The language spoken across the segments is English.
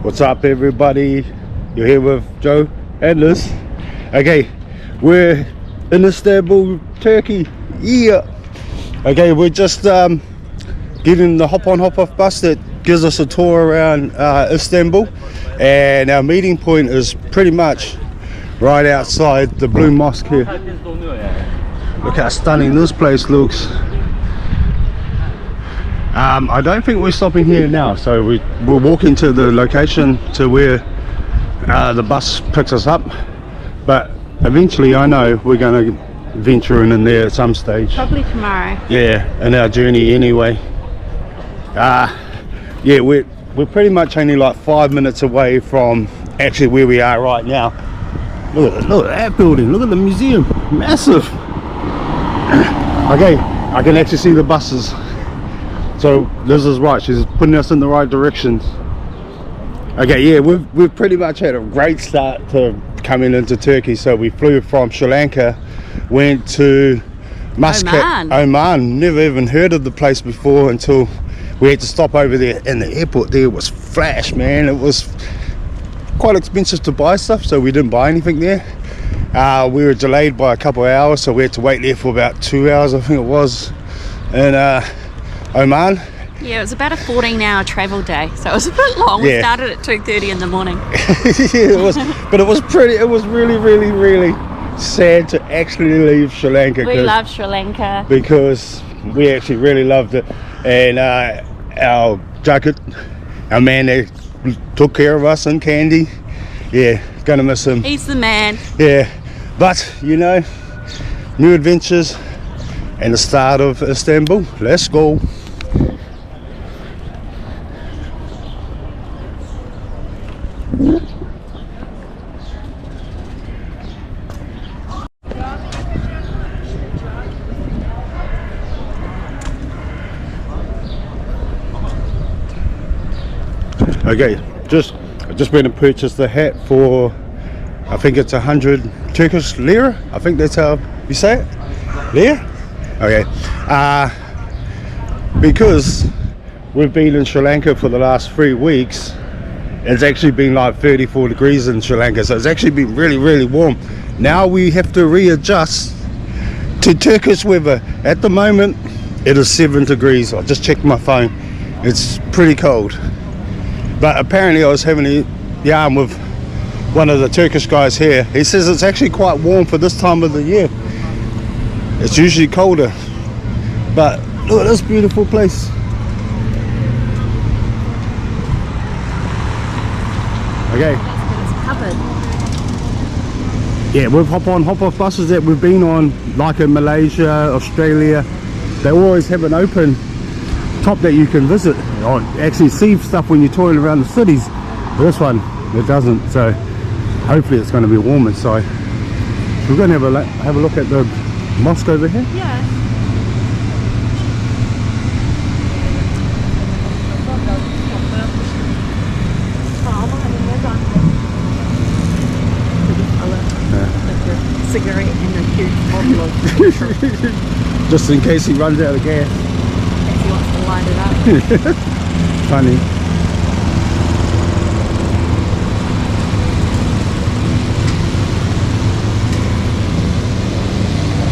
What's up, everybody? You're here with Joe and Liz. Okay, we're in Istanbul, Turkey. Yeah. Okay, we're just getting the hop-on hop-off bus that gives us a tour around Istanbul, and our meeting point is pretty much right outside the Blue Mosque here. Look how stunning this place looks. I don't think we're stopping here now, so we're walking to the location to where the bus picks us up, but eventually I know we're going to venture in there at some stage. Probably tomorrow. Yeah, in our journey anyway. Yeah, we're pretty much only like 5 minutes away from actually where we are right now. Look at that building, look at the museum, massive. Okay, I can actually see the buses. So Liz is right, she's putting us in the right directions. Okay, yeah, we've pretty much had a great start to coming into Turkey. So we flew from Sri Lanka, went to Muscat, Oman. Never even heard of the place before until we had to stop over there, and the airport there was flash, man. It was quite expensive to buy stuff, so we didn't buy anything there. We were delayed by a couple of hours, so we had to wait there for about 2 hours, I think it was, in Oman. Yeah, it was about a 14-hour travel day, so it was a bit long. We started at 2:30 in the morning. Yeah, it was, but it was really sad to actually leave Sri Lanka. We love Sri Lanka because we actually really loved it, and our jacket, our man that took care of us, and Candy, yeah, gonna miss him. He's the man. Yeah, but you know, new adventures and the start of Istanbul. Let's go. Okay, just went and purchased the hat for, I think it's 100 Turkish lira. I think that's how you say it. Lira? Okay. Because we've been in Sri Lanka for the last 3 weeks, it's actually been like 34 degrees in Sri Lanka, so it's actually been really warm. Now we have to readjust to Turkish weather. At the moment it is 7 degrees. I just checked my phone. It's pretty cold. But apparently I was having a yarn with one of the Turkish guys here. He says it's actually quite warm for this time of the year. It's usually colder. But look at this beautiful place. Okay. It's covered. Yeah, we've hop-on hop-off buses that we've been on, like in Malaysia, Australia. They always have an open top that you can visit or actually see stuff when you're touring around the cities. But this one, it doesn't, so hopefully it's going to be warm inside. We're going to have a look at the mosque over here. Yeah. Cigarette and a huge bottle. Just in case he runs out of gas. He wants to light it up. Funny.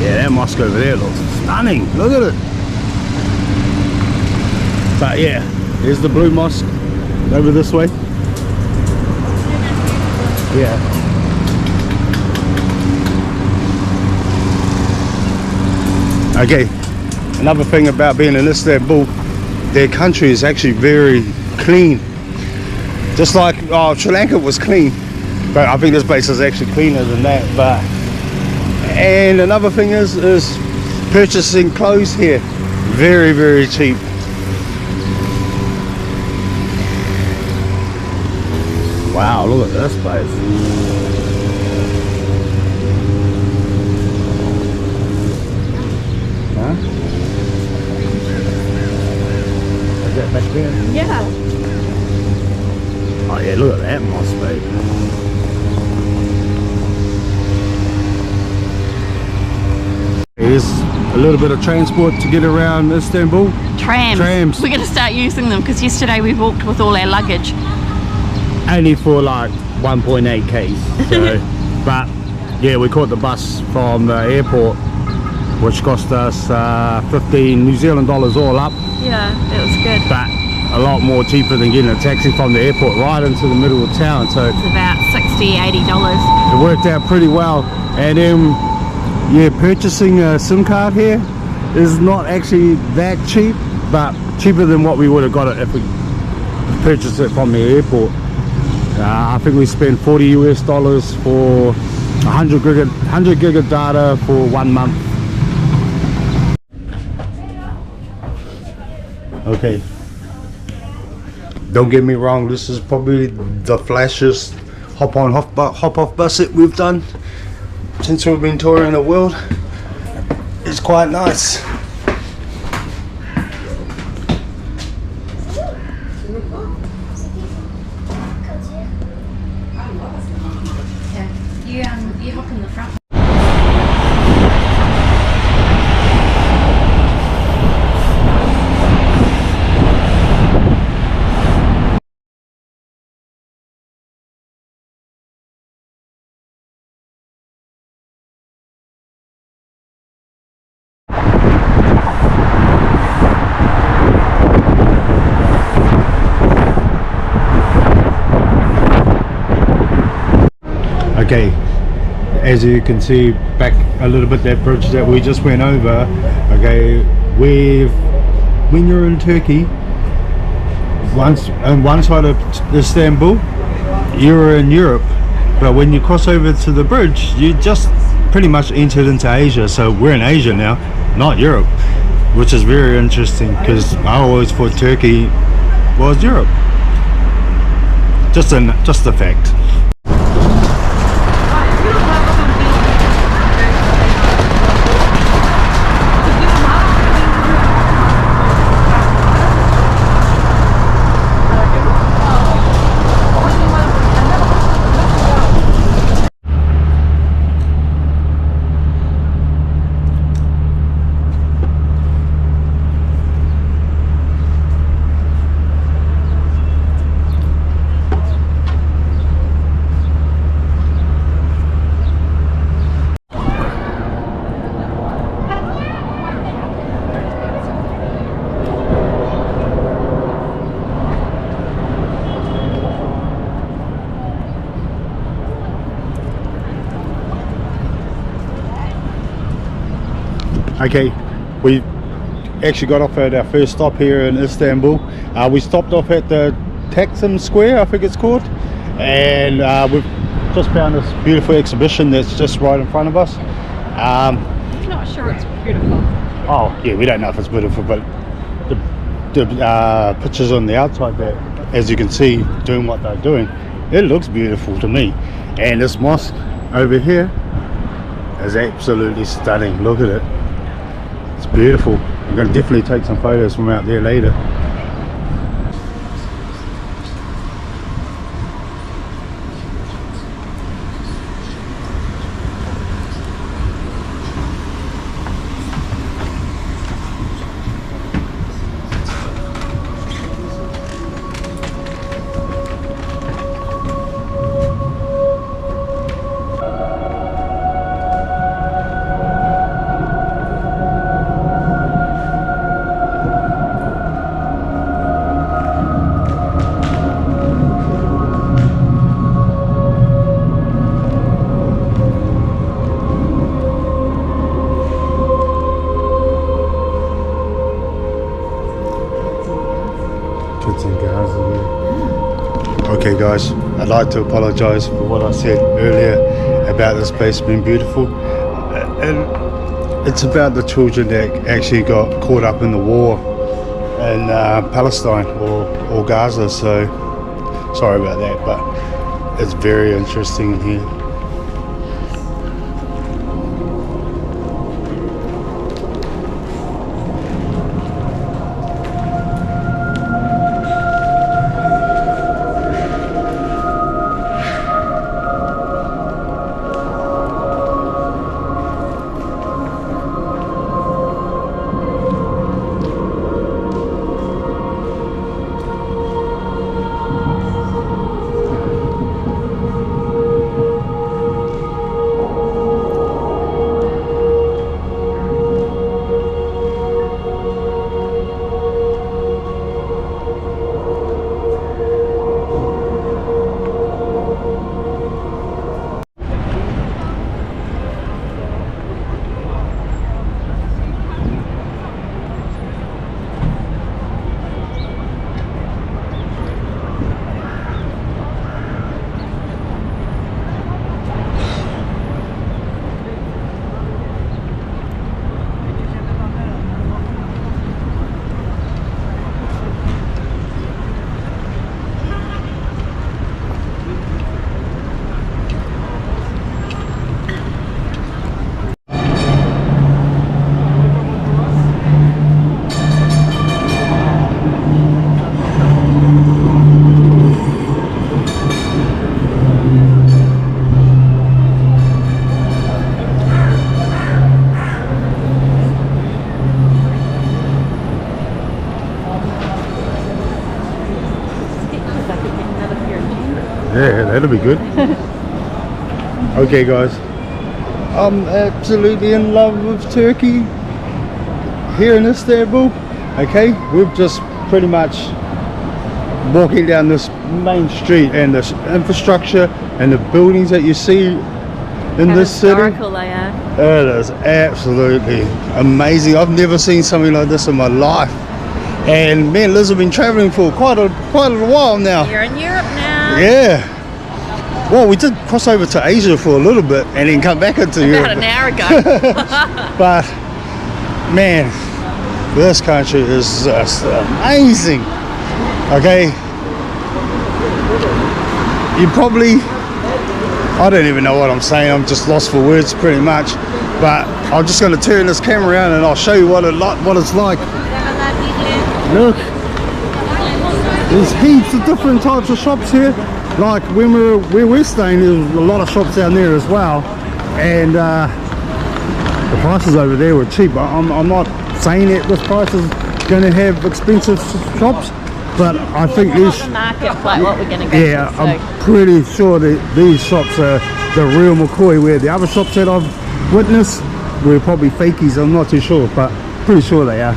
Yeah, that mosque over there looks stunning. Look at it. But yeah, here's the Blue Mosque over this way. Yeah. Okay, another thing about being in Istanbul, their country is actually very clean. Just like Sri Lanka was clean, but I think this place is actually cleaner than that. And another thing is purchasing clothes here, very cheap. Wow, look at this place. Back there? Yeah. Oh yeah, look at that mosque, babe. Here's a little bit of transport to get around Istanbul. Trams. Trams. We're going to start using them because yesterday we walked with all our luggage. only for like 1.8k. So, but yeah, we caught the bus from the airport, which cost us 15 New Zealand dollars all up. Yeah, it was good. But a lot more cheaper than getting a taxi from the airport right into the middle of town. So It's about $60–80. it worked out pretty well. And then yeah, purchasing a SIM card here is not actually that cheap, but cheaper than what we would have got it if we purchased it from the airport. I think we spent $40 for 100 gig of data for 1 month. Okay, don't get me wrong, this is probably the flashiest hop on hop off bus that we've done since we've been touring the world. It's quite nice. You hop in the front. Okay, as you can see back a little bit, that bridge that we just went over, okay, when you're in Turkey, on one side of Istanbul, you're in Europe, but when you cross over to the bridge, you just pretty much entered into Asia. So we're in Asia now, not Europe, which is very interesting because I always thought Turkey was Europe. Just a fact. Okay, we actually got off at our first stop here in Istanbul. We stopped off at the Taksim Square, I think it's called, and we've just found this beautiful exhibition that's just right in front of us. I'm not sure it's beautiful. Oh yeah, we don't know if it's beautiful, but the pictures on the outside there, as you can see, doing what they're doing, it looks beautiful to me. And this mosque over here is absolutely stunning. Look at it. It's beautiful. I'm going to definitely take some photos from out there later. Okay guys, I'd like to apologize for what I said earlier about this place being beautiful, and it's about the children that actually got caught up in the war in Palestine or Gaza. So sorry about that, but it's very interesting in here. Yeah, that'll be good. Okay guys, I'm absolutely in love with Turkey here in Istanbul. Okay, we've just pretty much walking down this main street, and this infrastructure and the buildings that you see in this city, They are. it is absolutely amazing. I've never seen something like this in my life. And me and Liz have been traveling for quite a little while now. You're in Europe now. Yeah. Well, we did cross over to Asia for a little bit and then come back into Europe. About an hour ago. But man, this country is just amazing. Okay. You probably, I don't even know what I'm saying. I'm just lost for words pretty much. But I'm just going to turn this camera around and I'll show you what it's like. Look, there's heaps of different types of shops here. Like where we're staying, there's a lot of shops down there as well, and the prices over there were cheap. I'm not saying that this price is going to have expensive shops, but I think these market like what we're going to go yeah, to, so. I'm pretty sure that these shops are the real McCoy, where the other shops that I've witnessed were probably fakies. I'm not too sure, but pretty sure they are.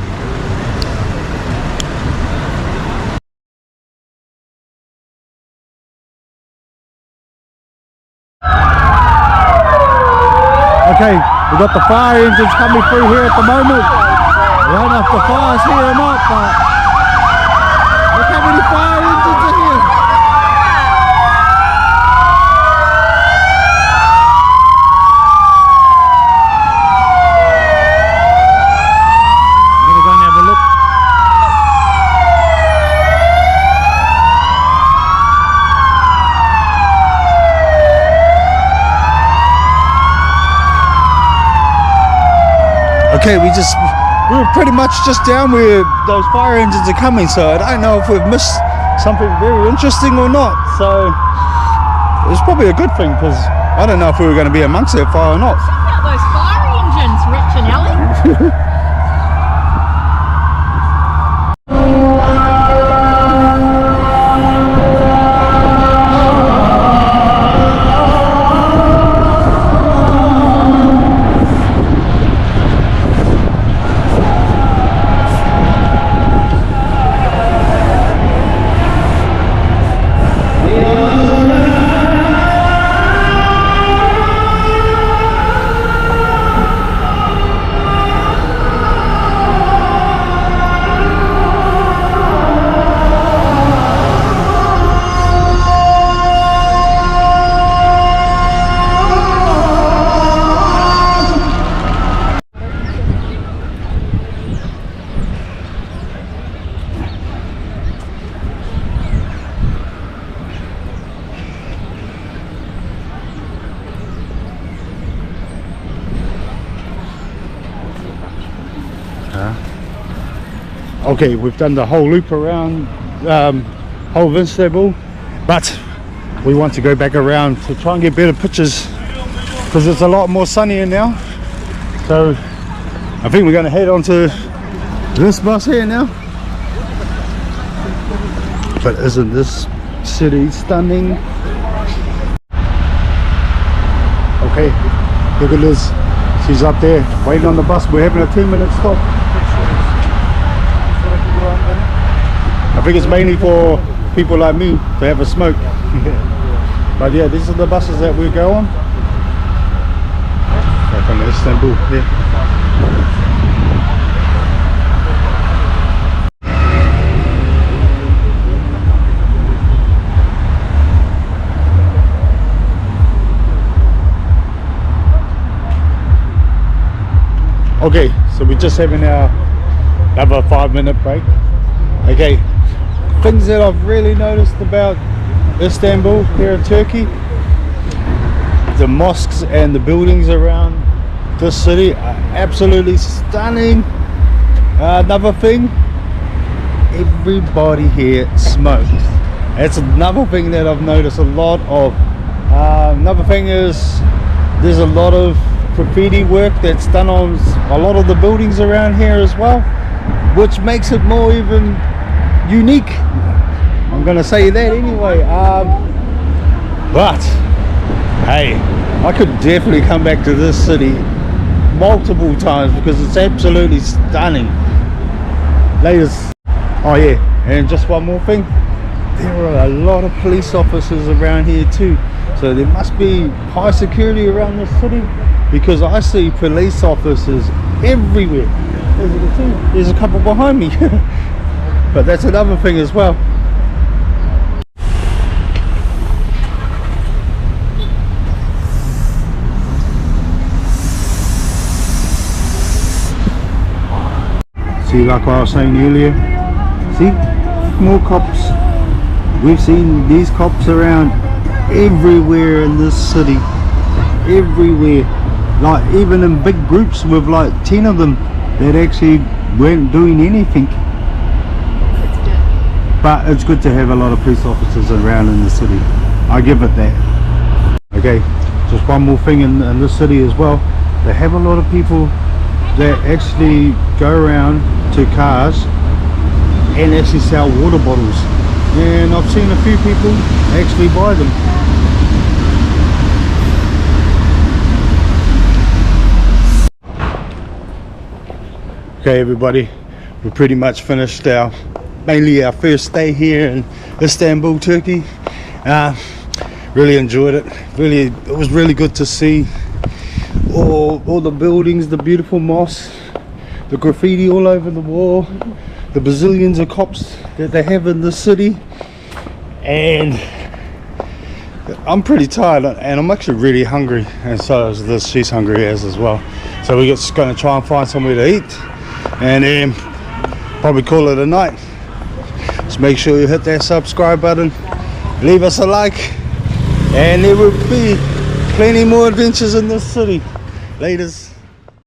Okay, we got the fire engines coming through here at the moment. I don't know if the fire's here or not, but look how many fire engines are here. I'm gonna go and have a look. Okay, we were pretty much just down where those fire engines are coming, so I don't know if we've missed something very interesting or not. So it's probably a good thing, because I don't know if we were going to be amongst that fire or not. Check out those fire engines, Rich and Ellie. Okay, we've done the whole loop around whole of Istanbul, but we want to go back around to try and get better pictures, because it's a lot more sunnier now. So I think we're going to head on to this bus here now. But isn't this city stunning? Okay, look at Liz, she's up there waiting on the bus. We're having a 2-minute stop. I think it's mainly for people like me to have a smoke. But yeah, these are the buses that we go on. Back on Istanbul, yeah. Okay, so we're just having our another 5-minute break. Okay, things that I've really noticed about Istanbul here in Turkey, the mosques and the buildings around this city are absolutely stunning. Another thing, everybody here smokes. That's another thing that I've noticed a lot of. Another thing is there's a lot of graffiti work that's done on a lot of the buildings around here as well, which makes it more even unique. I'm gonna say that anyway. But hey, I could definitely come back to this city multiple times because it's absolutely stunning. Latest. Oh yeah, and just one more thing, there are a lot of police officers around here too, so there must be high security around the city because I see police officers everywhere. As you can see, there's a couple behind me. But that's another thing as well. See, like I was saying earlier, see, more cops. We've seen these cops around everywhere in this city, everywhere, like even in big groups with like 10 of them that actually weren't doing anything. But it's good to have a lot of police officers around in the city, I give it that. Okay, just one more thing in this city as well, they have a lot of people that actually go around to cars and actually sell water bottles, and I've seen a few people actually buy them. Okay everybody, we pretty much finished mainly our first day here in Istanbul, Turkey. Really enjoyed it. It was really good to see all the buildings, the beautiful mosque, the graffiti all over the wall, the bazillions of cops that they have in the city. And I'm pretty tired and I'm actually really hungry, and so is this. She's hungry as well. So we're just going to try and find somewhere to eat and then probably call it a night. Just make sure you hit that subscribe button, leave us a like, and there will be plenty more adventures in this city. Laters.